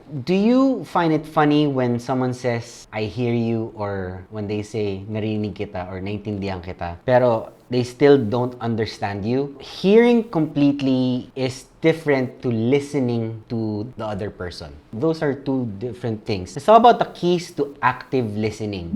Do you find it funny when someone says, I hear you, or when they say, narinig kita, or naintindihan kita, pero they still don't understand you? Hearing completely is different to listening to the other person. Those are two different things. It's all about the keys to active listening.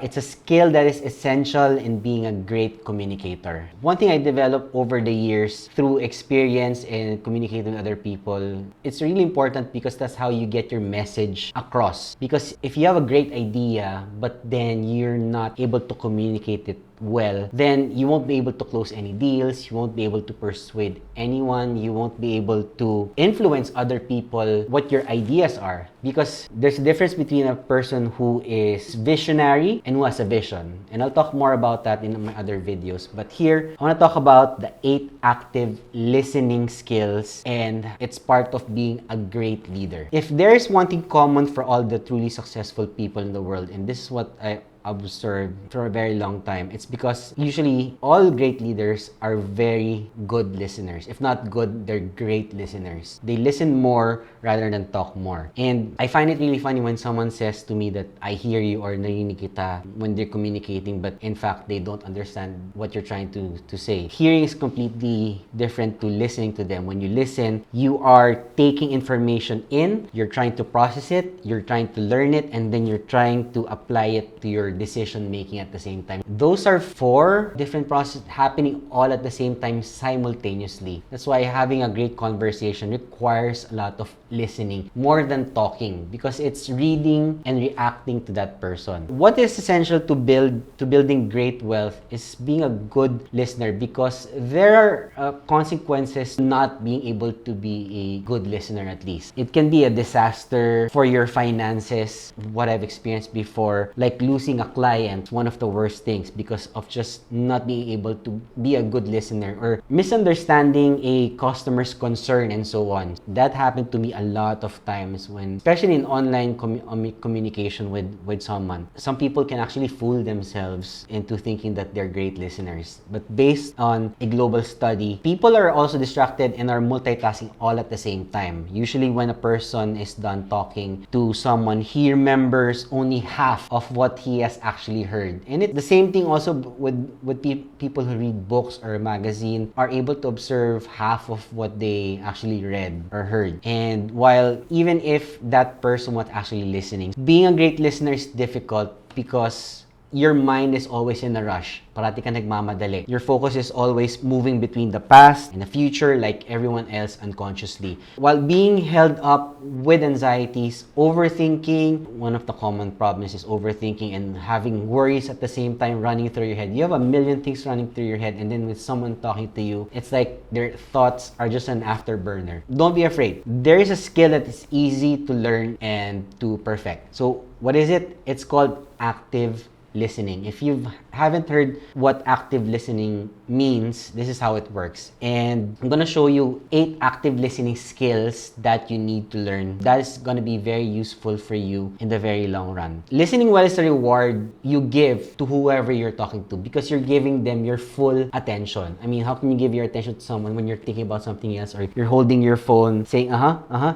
It's a skill that is essential in being a great communicator. One thing I developed over the years through experience and communicating with other people, it's really important because that's how you get your message across. Because if you have a great idea, but then you're not able to communicate it well, then you won't be able to close any deals, you won't be able to persuade anyone, you won't be able to influence other people what your ideas are. Because there's a difference between a person who is visionary and who has a vision. And I'll talk more about that in my other videos. But here, I want to talk about the 8 active listening skills, and it's part of being a great leader. If there's one thing common for all the truly successful people in the world, and this is what I observed for a very long time, it's because usually all great leaders are very good listeners. If not good, they're great listeners. They listen more rather than talk more. And I find it really funny when someone says to me that I hear you or narinig kita when they're communicating, but in fact they don't understand what you're trying to say. Hearing is completely different to listening to them. When you listen, you are taking information in, you're trying to process it, you're trying to learn it, and then you're trying to apply it to your decision making at the same time. Those are 4 different processes happening all at the same time simultaneously. That's why having a great conversation requires a lot of listening more than talking, because it's reading and reacting to that person. What is essential to building great wealth is being a good listener, because there are consequences to not being able to be a good listener. At least it can be a disaster for your finances. What I've experienced before, like losing a client, one of the worst things because of just not being able to be a good listener, or misunderstanding a customer's concern and so on. That happened to me a lot of times, when especially in online communication with someone. Some people can actually fool themselves into thinking that they're great listeners, but based on a global study, people are also distracted and are multitasking all at the same time. Usually when a person is done talking to someone, he remembers only half of what he has actually heard. And it's the same thing also with people who read books or a magazine, are able to observe half of what they actually read or heard. And while even if that person was actually listening, being a great listener is difficult because your mind is always in a rush. Parati ka nagmamadali. Your focus is always moving between the past and the future, like everyone else unconsciously. While being held up with anxieties, overthinking, one of the common problems is overthinking and having worries at the same time running through your head. You have a million things running through your head, and then with someone talking to you, it's like their thoughts are just an afterburner. Don't be afraid. There is a skill that is easy to learn and to perfect. So what is it? It's called active listening. If you haven't heard what active listening means, this is how it works. And I'm gonna show you 8 active listening skills that you need to learn. That is gonna be very useful for you in the very long run. Listening well is a reward you give to whoever you're talking to, because you're giving them your full attention. I mean, how can you give your attention to someone when you're thinking about something else, or you're holding your phone saying,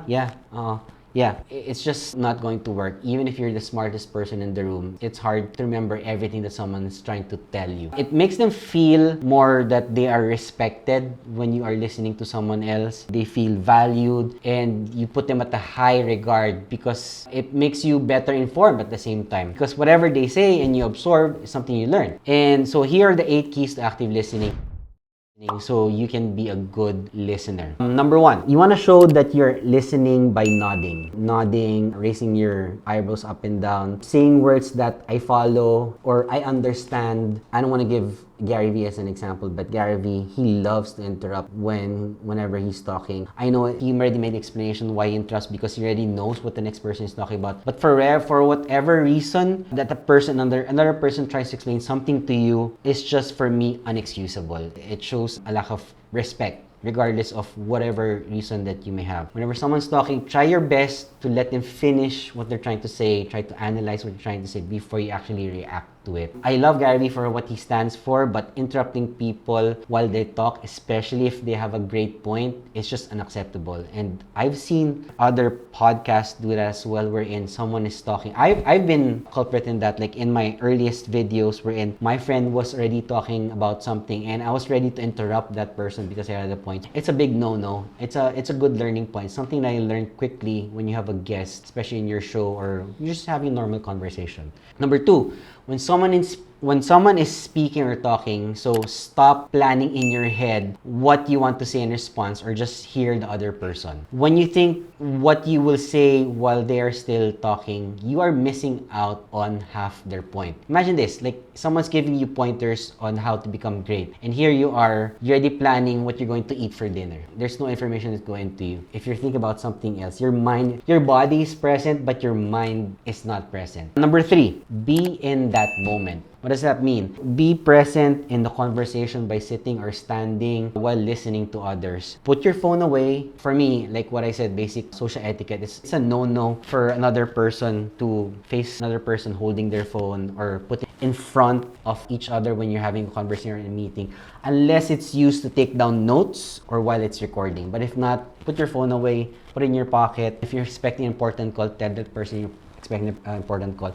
yeah, yeah, it's just not going to work. Even if you're the smartest person in the room, it's hard to remember everything that someone's trying to tell you. It makes them feel more that they are respected when you are listening to someone else. They feel valued, and you put them at a high regard, because it makes you better informed at the same time. Because whatever they say and you absorb is something you learn. And so here are the 8 keys to active listening, so you can be a good listener. Number 1, you want to show that you're listening by nodding, raising your eyebrows up and down, saying words that I follow or I understand. I don't want to give Gary Vee as an example, but Gary Vee, he loves to interrupt whenever he's talking. I know he already made the explanation why he interrupts, because he already knows what the next person is talking about. But for whatever reason that another person tries to explain something to you, is just, for me, unexcusable. It shows a lack of respect, regardless of whatever reason that you may have. Whenever someone's talking, try your best to let them finish what they're trying to say. Try to analyze what they're trying to say before you actually react to it. I love Gary for what he stands for, but interrupting people while they talk, especially if they have a great point, is just unacceptable. And I've seen other podcasts do that as well, wherein someone is talking. I've been culprit in that, like in my earliest videos, wherein my friend was already talking about something and I was ready to interrupt that person because I had a point. It's a big no-no. It's a good learning point. Something that I learned quickly when you have a guest, especially in your show or you're just having a normal conversation. Number two, when someone is speaking or talking, so stop planning in your head what you want to say in response or just hear the other person. When you think what you will say while they are still talking, you are missing out on half their point. Imagine this, like someone's giving you pointers on how to become great, and here you are, you're already planning what you're going to eat for dinner. There's no information that's going to you. If you're thinking about something else, your body is present, but your mind is not present. Number three, be in that moment. What does that mean? Be present in the conversation by sitting or standing while listening to others. Put your phone away. For me, like what I said, basic social etiquette, it's a no-no for another person to face another person holding their phone or putting in front of each other when you're having a conversation or a meeting, unless it's used to take down notes or while it's recording. But if not, put your phone away, put it in your pocket. If you're expecting an important call, tell that person you're expecting an important call.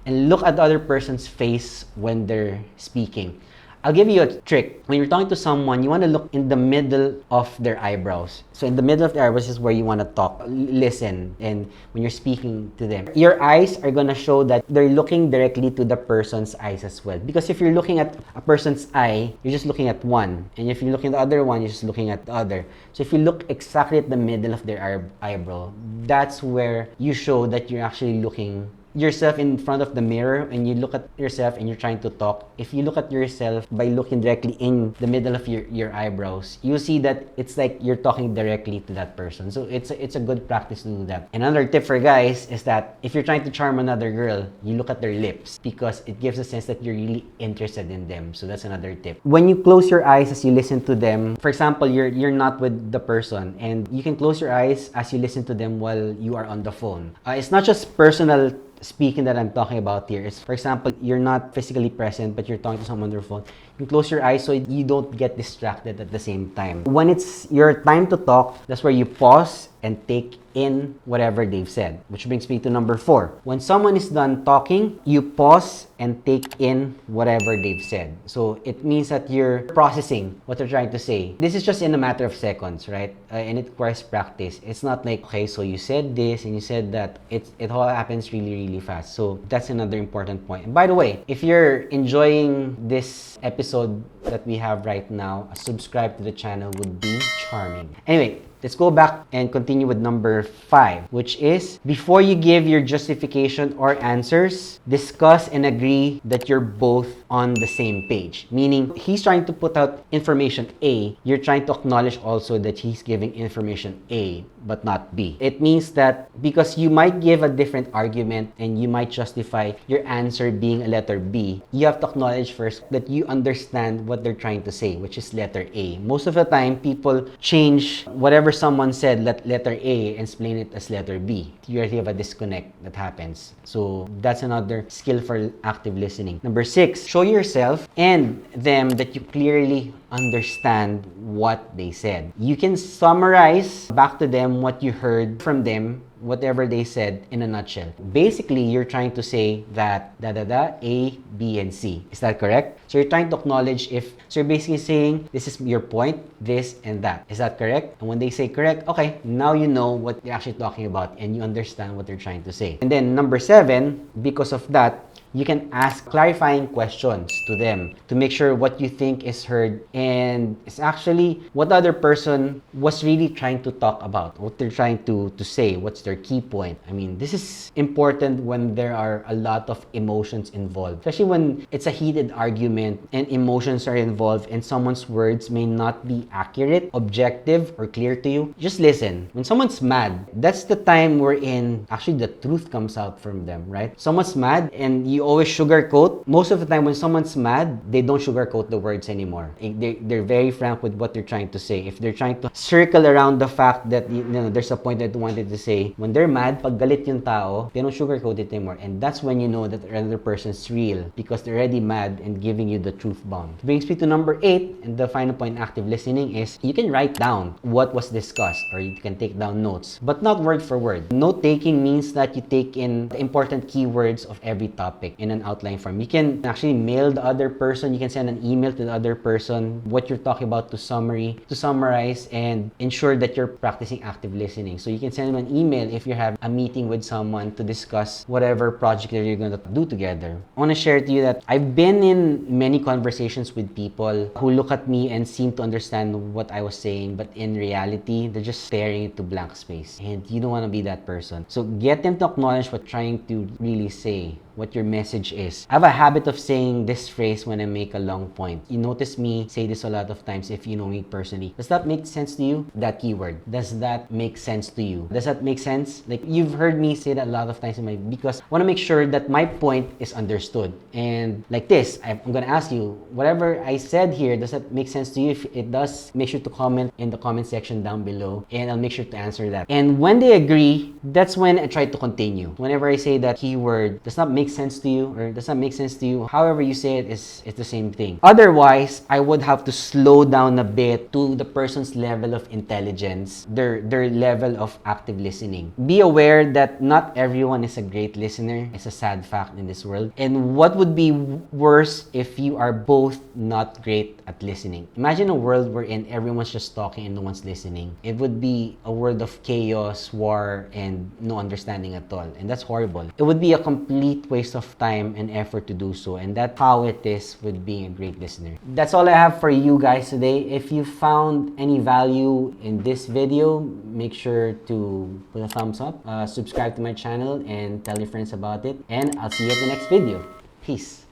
And look at the other person's face when they're speaking. I'll give you a trick. When you're talking to someone, you want to look in the middle of their eyebrows. So in the middle of their eyebrows is where you want to talk, listen, and when you're speaking to them. Your eyes are going to show that they're looking directly to the person's eyes as well. Because if you're looking at a person's eye, you're just looking at one. And if you're looking at the other one, you're just looking at the other. So if you look exactly at the middle of their eyebrow, that's where you show that you're actually looking yourself in front of the mirror and you look at yourself and you're trying to talk. If you look at yourself by looking directly in the middle of your eyebrows, you see that it's like you're talking directly to that person. So it's a good practice to do that. Another tip for guys is that if you're trying to charm another girl, you look at their lips because it gives a sense that you're really interested in them. So that's another tip. When you close your eyes as you listen to them, for example, you're not with the person and you can close your eyes as you listen to them while you are on the phone. It's not just personal speaking that I'm talking about here. Is, for example, you're not physically present but you're talking to someone on their phone. You close your eyes so you don't get distracted at the same time. When it's your time to talk, that's where you pause and take in whatever they've said. Which brings me to number 4. When someone is done talking, you pause and take in whatever they've said. So it means that you're processing what they're trying to say. This is just in a matter of seconds, right? And it requires practice. It's not like, okay, so you said this and you said that. It all happens really, really fast. So that's another important point. And by the way, if you're enjoying this episode that we have right now, subscribe to the channel would be charming. Anyway, let's go back and continue with number 5, which is before you give your justification or answers, discuss and agree that you're both on the same page. Meaning, he's trying to put out information A, you're trying to acknowledge also that he's giving information A, but not B. It means that because you might give a different argument and you might justify your answer being a letter B, you have to acknowledge first that you understand what they're trying to say, which is letter A. Most of the time, people change whatever someone said, letter A, and explain it as letter B. You already have a disconnect that happens. So that's another skill for active listening. Number 6, show yourself and them that you clearly understand what they said. You can summarize back to them what you heard from them, whatever they said in a nutshell. Basically, you're trying to say that A, B, and C. Is that correct? So you're trying to acknowledge so you're basically saying, this is your point, this and that. Is that correct? And when they say correct, okay, now you know what they're actually talking about and you understand what they're trying to say. And then number 7, because of that, you can ask clarifying questions to them to make sure what you think is heard and it's actually what the other person was really trying to talk about, what they're trying to say, what's their key point. I mean, this is important when there are a lot of emotions involved, especially when it's a heated argument and emotions are involved and someone's words may not be accurate, objective, or clear to you. Just listen. When someone's mad, that's the time wherein actually the truth comes out from them, right? Someone's mad and you always sugarcoat. Most of the time when someone's mad, they don't sugarcoat the words anymore. They're very frank with what they're trying to say. If they're trying to circle around the fact that there's a point that they wanted to say, when they're mad, pag galit yung tao, they don't sugarcoat it anymore. And that's when you know that the other person's real because they're already mad and giving you the truth bomb. Brings me to number 8, and the final point in active listening is you can write down what was discussed or you can take down notes, but not word for word. Note taking means that you take in the important keywords of every topic in an outline form. You can actually mail the other person, you can send an email to the other person what you're talking about to summarize and ensure that you're practicing active listening. So you can send them an email if you have a meeting with someone to discuss whatever project that you're going to do together. I want to share to you that I've been in many conversations with people who look at me and seem to understand what I was saying, but in reality, they're just staring into blank space. And you don't want to be that person. So get them to acknowledge what you're trying to really say, what your message is. I have a habit of saying this phrase when I make a long point. You notice me say this a lot of times if you know me personally. Does that make sense to you? That keyword. Does that make sense to you? Does that make sense? Like you've heard me say that a lot of times because I want to make sure that my point is understood. And like this, I'm gonna ask you, whatever I said here, does that make sense to you? If it does, make sure to comment in the comment section down below and I'll make sure to answer that. And when they agree, that's when I try to continue. Whenever I say that keyword does not make sense to you or does not make sense to you, however you say it is the same thing. Otherwise, I would have to slow down a bit to the person's level of intelligence, their level of active listening. Be aware that not everyone is a great listener. It's a sad fact in this world. And what would be worse if you are both not great at listening? Imagine a world wherein everyone's just talking and no one's listening. It would be a world of chaos, war, and no understanding at all. And that's horrible. It would be a complete waste of time and effort to do so. And that's how it is with being a great listener. That's all I have for you guys today. If you found any value in this video, make sure to put a thumbs up, subscribe to my channel, and tell your friends about it. And I'll see you at the next video. Peace.